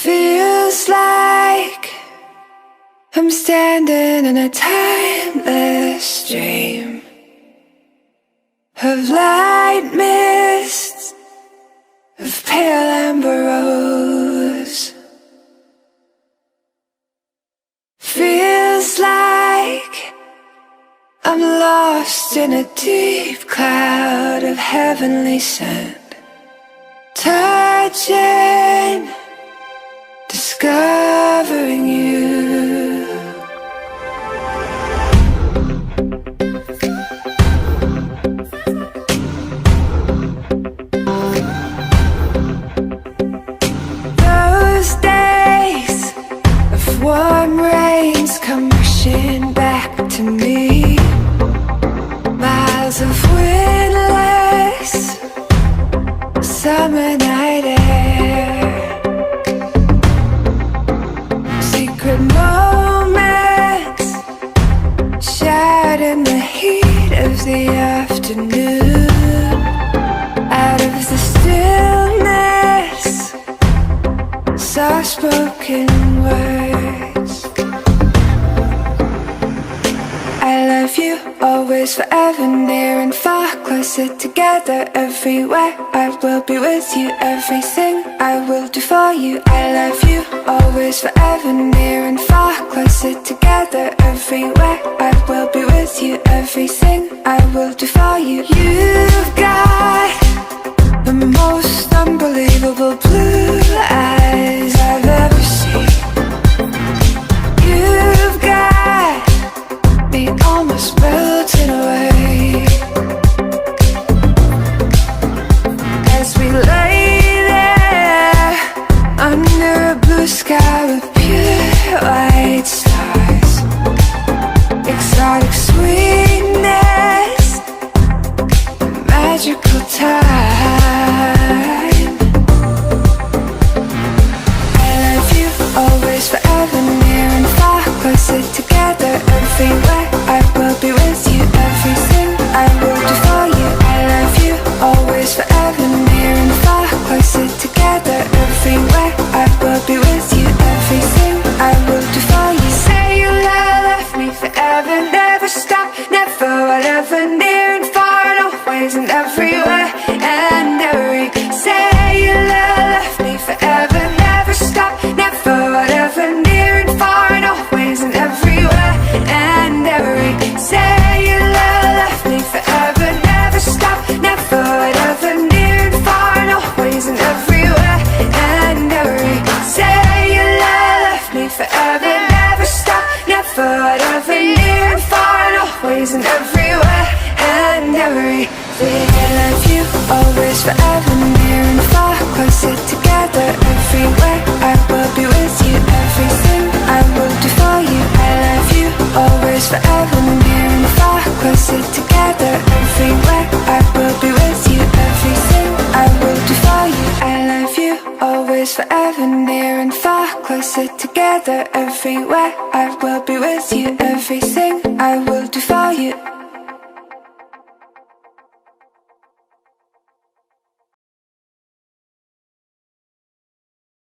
Feels like I'm standing in a timeless dream of light mists, of pale amber rose. Feels like I'm lost in a deep cloud of heavenly sand, touching, discovering you. Those days of warm rains come rushing back to me. Miles of windless summer night air, secret moments shared in the heat of the afternoon. Out of the stillness, soft-spoken words. I love you, always, forever, near and far, closer together, everywhere. I will be with you, everything I will do for you. I love you, always, forever, near and far, closer together, everywhere. I will be with you, everything I will do for you. You've got the most unbelievable blue eyes I've ever seen. You've got me almost melting away as we lay there under a blue sky with pure white stars. Exotic sweetness, magical time. I love you, always, forever, near and far, closer together, everywhere. I will be with you, everything I will do for you. I love you, always, forever, near and far, closer together, everywhere. I will be with you, everything I will do for you. Say you'll love me forever, never stop, never, whatever, near and far, and always and everywhere and every. Say you'll love me forever, never stop, never, whatever, near and far, and always and everywhere and every. Say you'll love me forever, never stop, never, whatever, near and far, and always and everywhere and every. Say you'll love me forever, never stop, never, whatever, near and far, and always and everywhere and every. Say I love you, always, forever, near and far, closer together, everywhere. I will be with you, everything I will do for you. I love you, always, forever, near and far, closer together, everywhere. I will be with you, everything I will do for you. I love you, always, forever, near and far, closer together, everywhere. I will be with you, everything I will do for you.